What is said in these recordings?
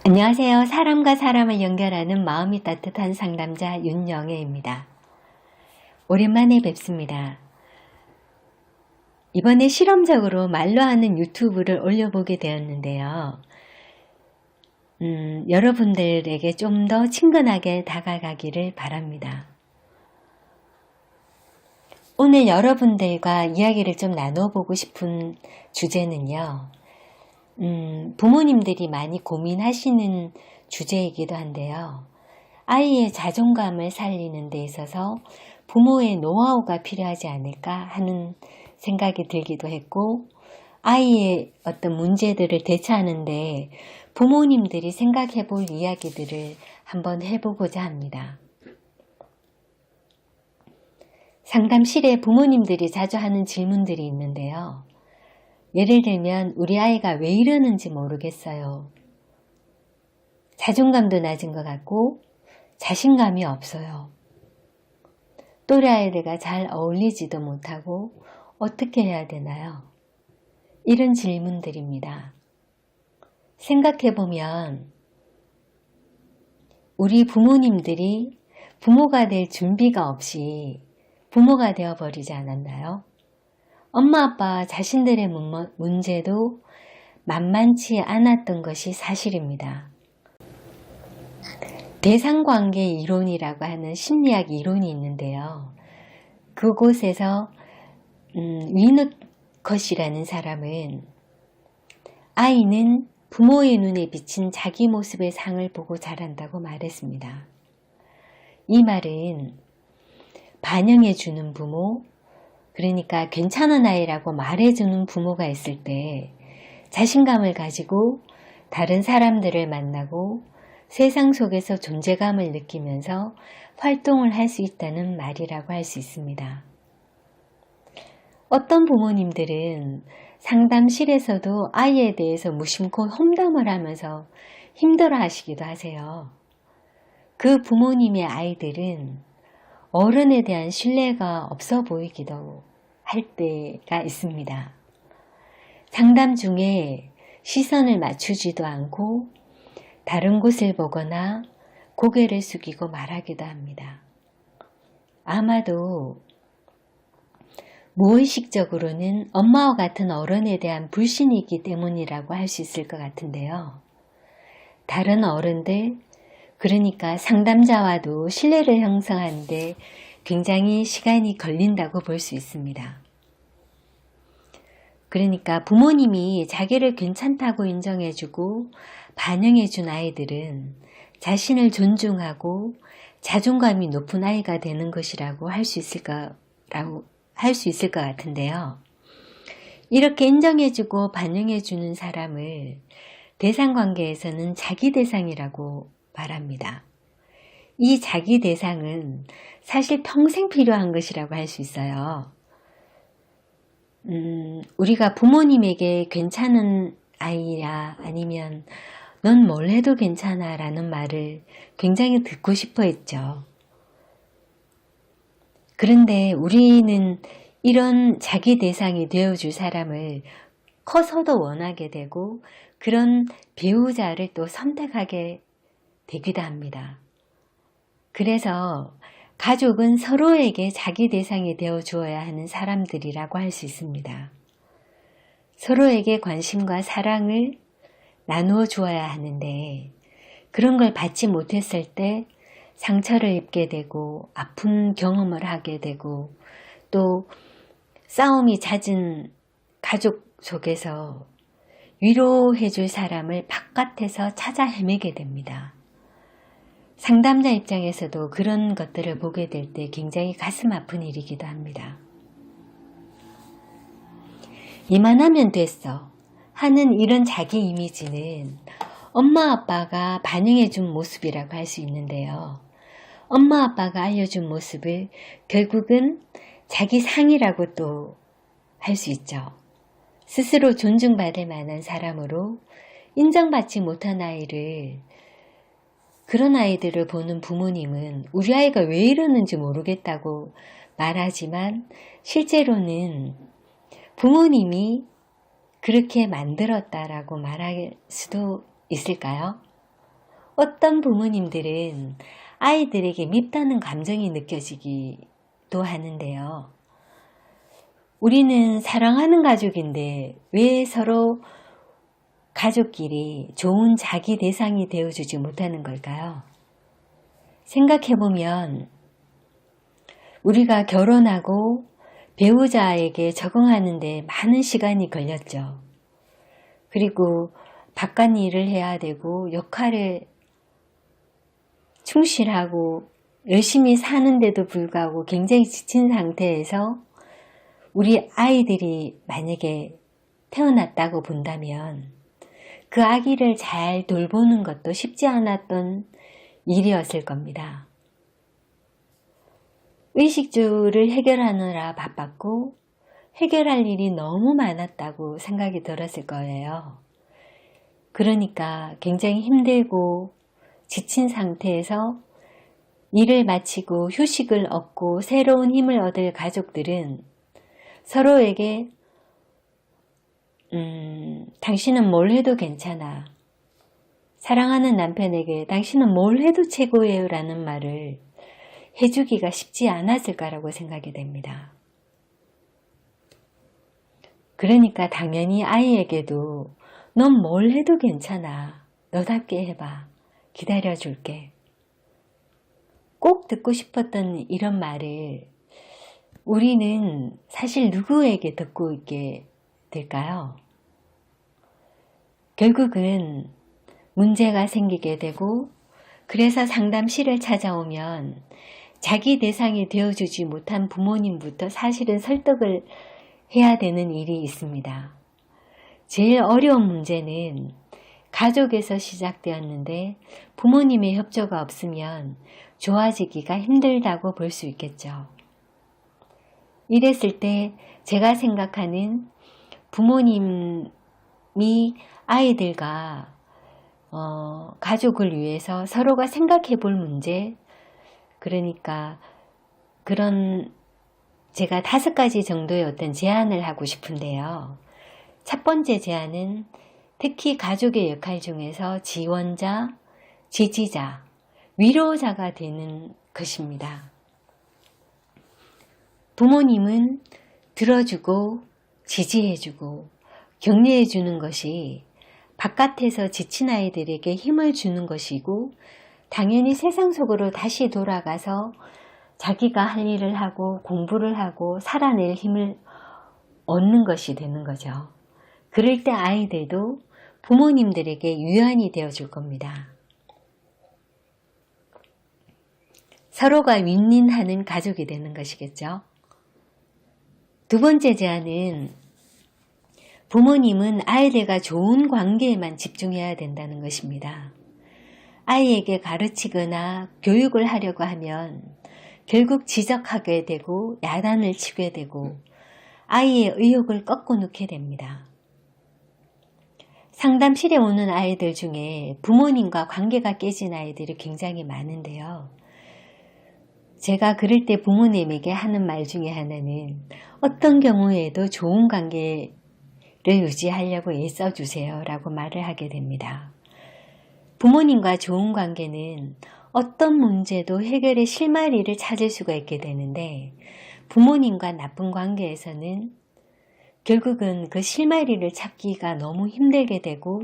안녕하세요. 사람과 사람을 연결하는 마음이 따뜻한 상담자 윤영애입니다. 오랜만에 뵙습니다. 이번에 실험적으로 말로 하는 유튜브를 올려보게 되었는데요. 여러분들에게 좀 더 친근하게 다가가기를 바랍니다. 오늘 여러분들과 이야기를 좀 나눠보고 싶은 주제는요. 부모님들이 많이 고민하시는 주제이기도 한데요. 아이의 자존감을 살리는 데 있어서 부모의 노하우가 필요하지 않을까 하는 생각이 들기도 했고, 아이의 어떤 문제들을 대처하는데 부모님들이 생각해 볼 이야기들을 한번 해보고자 합니다. 상담실에 부모님들이 자주 하는 질문들이 있는데요. 예를 들면 우리 아이가 왜 이러는지 모르겠어요. 자존감도 낮은 것 같고 자신감이 없어요. 또래 아이들과 잘 어울리지도 못하고 어떻게 해야 되나요? 이런 질문들입니다. 생각해보면 우리 부모님들이 부모가 될 준비가 없이 부모가 되어버리지 않았나요? 엄마 아빠 자신들의 문제도 만만치 않았던 것이 사실입니다. 대상관계 이론이라고 하는 심리학 이론이 있는데요. 그곳에서 위너컷이라는 사람은 아이는 부모의 눈에 비친 자기 모습의 상을 보고 자란다고 말했습니다. 이 말은 반영해주는 부모, 그러니까 괜찮은 아이라고 말해주는 부모가 있을 때 자신감을 가지고 다른 사람들을 만나고 세상 속에서 존재감을 느끼면서 활동을 할 수 있다는 말이라고 할 수 있습니다. 어떤 부모님들은 상담실에서도 아이에 대해서 무심코 험담을 하면서 힘들어 하시기도 하세요. 그 부모님의 아이들은 어른에 대한 신뢰가 없어 보이기도 할 때가 있습니다. 상담 중에 시선을 맞추지도 않고 다른 곳을 보거나 고개를 숙이고 말하기도 합니다. 아마도 무의식적으로는 엄마와 같은 어른에 대한 불신이 있기 때문이라고 할 수 있을 것 같은데요. 다른 어른들, 그러니까 상담자와도 신뢰를 형성하는데 굉장히 시간이 걸린다고 볼 수 있습니다. 그러니까 부모님이 자기를 괜찮다고 인정해주고 반영해준 아이들은 자신을 존중하고 자존감이 높은 아이가 되는 것이라고 할 수 있을 것 같은데요. 이렇게 인정해주고 반영해주는 사람을 대상관계에서는 자기 대상이라고 말합니다. 이 자기 대상은 사실 평생 필요한 것이라고 할 수 있어요. 우리가 부모님에게 괜찮은 아이야 아니면 넌 뭘 해도 괜찮아 라는 말을 굉장히 듣고 싶어 했죠. 그런데 우리는 이런 자기 대상이 되어줄 사람을 커서도 원하게 되고 그런 배우자를 또 선택하게 되기도 합니다. 그래서 가족은 서로에게 자기 대상이 되어 주어야 하는 사람들이라고 할 수 있습니다. 서로에게 관심과 사랑을 나누어 주어야 하는데 그런 걸 받지 못했을 때 상처를 입게 되고 아픈 경험을 하게 되고 또 싸움이 잦은 가족 속에서 위로해 줄 사람을 바깥에서 찾아 헤매게 됩니다. 상담자 입장에서도 그런 것들을 보게 될 때 굉장히 가슴 아픈 일이기도 합니다. 이만하면 됐어 하는 이런 자기 이미지는 엄마 아빠가 반영해준 모습이라고 할 수 있는데요. 엄마 아빠가 알려준 모습을 결국은 자기 상이라고 또 할 수 있죠. 스스로 존중받을 만한 사람으로 인정받지 못한 아이를 그런 아이들을 보는 부모님은 우리 아이가 왜 이러는지 모르겠다고 말하지만 실제로는 부모님이 그렇게 만들었다라고 말할 수도 있을까요? 어떤 부모님들은 아이들에게 밉다는 감정이 느껴지기도 하는데요. 우리는 사랑하는 가족인데 왜 서로 가족끼리 좋은 자기 대상이 되어주지 못하는 걸까요? 생각해보면 우리가 결혼하고 배우자에게 적응하는데 많은 시간이 걸렸죠. 그리고 바깥 일을 해야 되고 역할에 충실하고 열심히 사는데도 불구하고 굉장히 지친 상태에서 우리 아이들이 만약에 태어났다고 본다면 그 아기를 잘 돌보는 것도 쉽지 않았던 일이었을 겁니다. 의식주를 해결하느라 바빴고 해결할 일이 너무 많았다고 생각이 들었을 거예요. 그러니까 굉장히 힘들고 지친 상태에서 일을 마치고 휴식을 얻고 새로운 힘을 얻을 가족들은 서로에게 당신은 뭘 해도 괜찮아. 사랑하는 남편에게 당신은 뭘 해도 최고예요 라는 말을 해주기가 쉽지 않았을까라고 생각이 됩니다. 그러니까 당연히 아이에게도 넌 뭘 해도 괜찮아. 너답게 해봐. 기다려줄게. 꼭 듣고 싶었던 이런 말을 우리는 사실 누구에게 듣고 있게 될까요? 결국은 문제가 생기게 되고 그래서 상담실을 찾아오면 자기 대상이 되어주지 못한 부모님부터 사실은 설득을 해야 되는 일이 있습니다. 제일 어려운 문제는 가족에서 시작되었는데 부모님의 협조가 없으면 좋아지기가 힘들다고 볼 수 있겠죠. 이랬을 때 제가 생각하는 부모님이 아이들과 가족을 위해서 서로가 생각해 볼 문제, 그러니까 그런 제가 5가지 정도의 어떤 제안을 하고 싶은데요. 첫 번째 제안은 특히 가족의 역할 중에서 지원자, 지지자, 위로자가 되는 것입니다. 부모님은 들어주고 지지해주고 격려해주는 것이 바깥에서 지친 아이들에게 힘을 주는 것이고 당연히 세상 속으로 다시 돌아가서 자기가 할 일을 하고 공부를 하고 살아낼 힘을 얻는 것이 되는 거죠. 그럴 때 아이들도 부모님들에게 유연이 되어줄 겁니다. 서로가 윈윈하는 가족이 되는 것이겠죠. 두 번째 제안은 부모님은 아이들과 좋은 관계에만 집중해야 된다는 것입니다. 아이에게 가르치거나 교육을 하려고 하면 결국 지적하게 되고 야단을 치게 되고 아이의 의욕을 꺾어놓게 됩니다. 상담실에 오는 아이들 중에 부모님과 관계가 깨진 아이들이 굉장히 많은데요. 제가 그럴 때 부모님에게 하는 말 중에 하나는 어떤 경우에도 좋은 관계를 유지하려고 애써주세요 라고 말을 하게 됩니다. 부모님과 좋은 관계는 어떤 문제도 해결의 실마리를 찾을 수가 있게 되는데 부모님과 나쁜 관계에서는 결국은 그 실마리를 찾기가 너무 힘들게 되고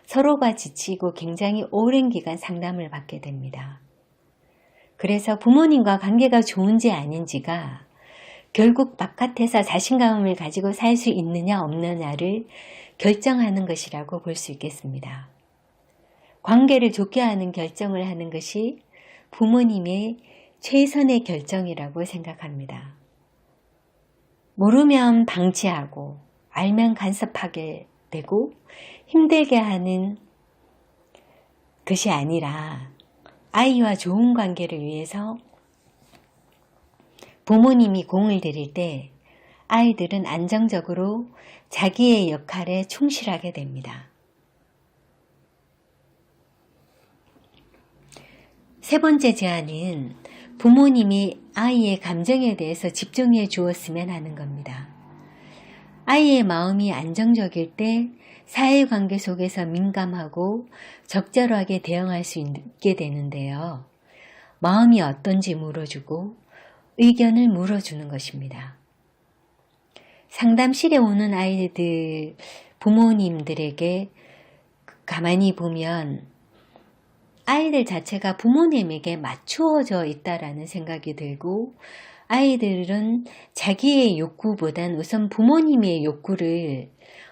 서로가 지치고 굉장히 오랜 기간 상담을 받게 됩니다. 그래서 부모님과 관계가 좋은지 아닌지가 결국 바깥에서 자신감을 가지고 살 수 있느냐 없느냐를 결정하는 것이라고 볼 수 있겠습니다. 관계를 좋게 하는 결정을 하는 것이 부모님의 최선의 결정이라고 생각합니다. 모르면 방치하고 알면 간섭하게 되고 힘들게 하는 것이 아니라 아이와 좋은 관계를 위해서 부모님이 공을 들일 때 아이들은 안정적으로 자기의 역할에 충실하게 됩니다. 세 번째 제안은 부모님이 아이의 감정에 대해서 집중해 주었으면 하는 겁니다. 아이의 마음이 안정적일 때 사회관계 속에서 민감하고 적절하게 대응할 수 있게 되는데요. 마음이 어떤지 물어주고 의견을 물어주는 것입니다. 상담실에 오는 아이들 부모님들에게 가만히 보면 아이들 자체가 부모님에게 맞추어져 있다라는 생각이 들고, 아이들은 자기의 욕구보단 우선 부모님의 욕구를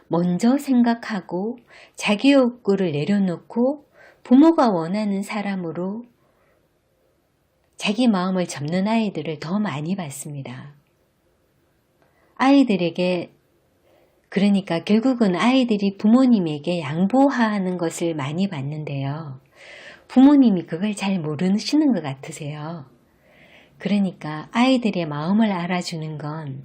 먼저 생각하고 자기 욕구를 내려놓고 부모가 원하는 사람으로 자기 마음을 접는 아이들을 더 많이 봤습니다. 아이들에게, 그러니까 결국은 아이들이 부모님에게 양보하는 것을 많이 봤는데요. 부모님이 그걸 잘 모르시는 것 같으세요. 그러니까 아이들의 마음을 알아주는 건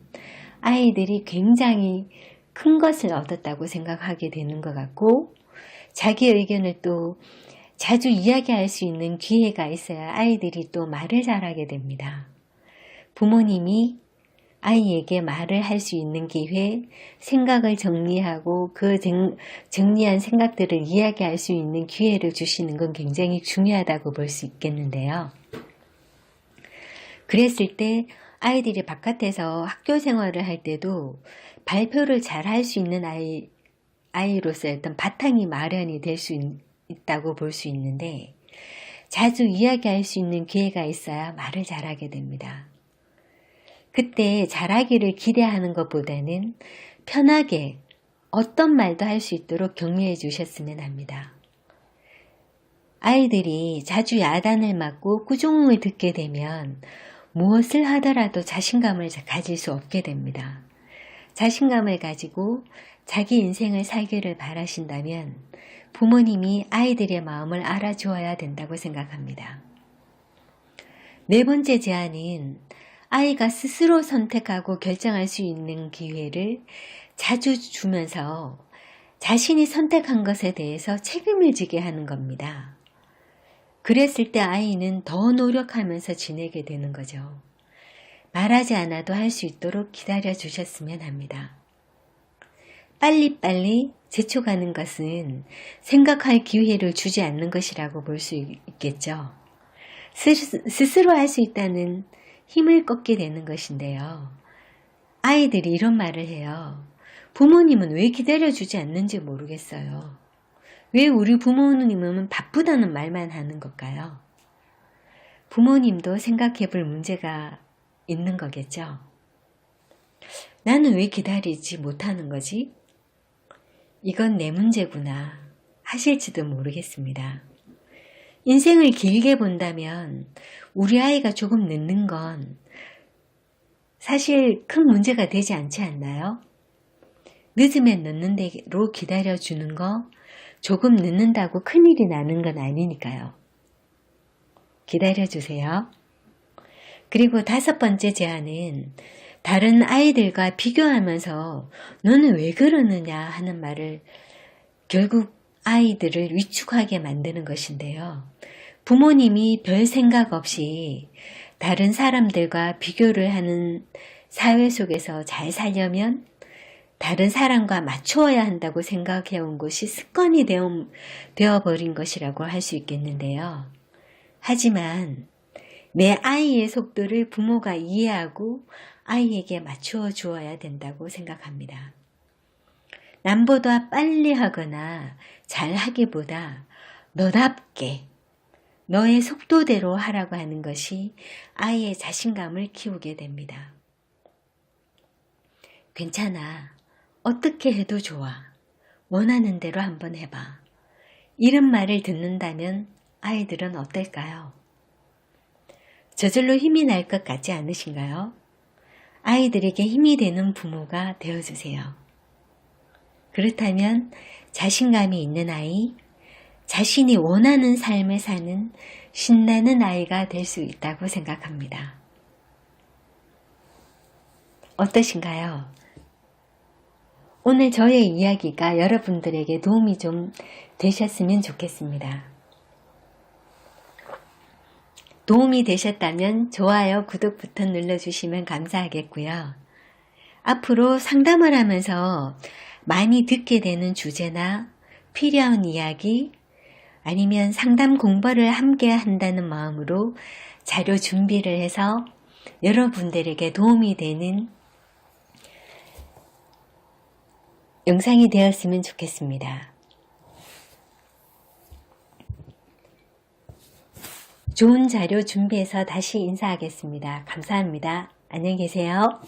아이들이 굉장히 큰 것을 얻었다고 생각하게 되는 것 같고, 자기 의견을 또 자주 이야기할 수 있는 기회가 있어야 아이들이 또 말을 잘하게 됩니다. 부모님이 아이에게 말을 할 수 있는 기회, 생각을 정리하고 그 정리한 생각들을 이야기할 수 있는 기회를 주시는 건 굉장히 중요하다고 볼 수 있겠는데요. 그랬을 때 아이들이 바깥에서 학교 생활을 할 때도 발표를 잘 할 수 있는 아이로서의 어떤 바탕이 마련이 될 수 있다고 볼 수 있는데, 자주 이야기할 수 있는 기회가 있어야 말을 잘하게 됩니다. 그때 잘하기를 기대하는 것보다는 편하게 어떤 말도 할 수 있도록 격려해 주셨으면 합니다. 아이들이 자주 야단을 맞고 꾸중을 듣게 되면 무엇을 하더라도 자신감을 가질 수 없게 됩니다. 자신감을 가지고 자기 인생을 살기를 바라신다면 부모님이 아이들의 마음을 알아주어야 된다고 생각합니다. 네 번째 제안은 아이가 스스로 선택하고 결정할 수 있는 기회를 자주 주면서 자신이 선택한 것에 대해서 책임을 지게 하는 겁니다. 그랬을 때 아이는 더 노력하면서 지내게 되는 거죠. 말하지 않아도 할 수 있도록 기다려 주셨으면 합니다. 빨리빨리 재촉하는 것은 생각할 기회를 주지 않는 것이라고 볼 수 있겠죠. 스스로 할 수 있다는 힘을 꺾게 되는 것인데요. 아이들이 이런 말을 해요. 부모님은 왜 기다려주지 않는지 모르겠어요. 왜 우리 부모님은 바쁘다는 말만 하는 걸까요? 부모님도 생각해 볼 문제가 있는 거겠죠. 나는 왜 기다리지 못하는 거지? 이건 내 문제구나 하실지도 모르겠습니다. 인생을 길게 본다면 우리 아이가 조금 늦는 건 사실 큰 문제가 되지 않지 않나요? 늦으면 늦는 대로 기다려주는 거, 조금 늦는다고 큰일이 나는 건 아니니까요. 기다려주세요. 그리고 다섯 번째 제안은 다른 아이들과 비교하면서 너는 왜 그러느냐 하는 말을 결국 아이들을 위축하게 만드는 것인데요. 부모님이 별 생각 없이 다른 사람들과 비교를 하는 사회 속에서 잘 살려면 다른 사람과 맞추어야 한다고 생각해 온 것이 습관이 되어버린 것이라고 할 수 있겠는데요. 하지만 내 아이의 속도를 부모가 이해하고 아이에게 맞추어 주어야 된다고 생각합니다. 남보다 빨리 하거나 잘하기보다 너답게 너의 속도대로 하라고 하는 것이 아이의 자신감을 키우게 됩니다. 괜찮아. 어떻게 해도 좋아. 원하는 대로 한번 해봐. 이런 말을 듣는다면 아이들은 어떨까요? 저절로 힘이 날 것 같지 않으신가요? 아이들에게 힘이 되는 부모가 되어주세요. 그렇다면 자신감이 있는 아이, 자신이 원하는 삶을 사는 신나는 아이가 될 수 있다고 생각합니다. 어떠신가요? 오늘 저의 이야기가 여러분들에게 도움이 좀 되셨으면 좋겠습니다. 도움이 되셨다면 좋아요, 구독 버튼 눌러주시면 감사하겠고요. 앞으로 상담을 하면서 많이 듣게 되는 주제나 필요한 이야기, 아니면 상담 공부를 함께 한다는 마음으로 자료 준비를 해서 여러분들에게 도움이 되는 영상이 되었으면 좋겠습니다. 좋은 자료 준비해서 다시 인사하겠습니다. 감사합니다. 안녕히 계세요.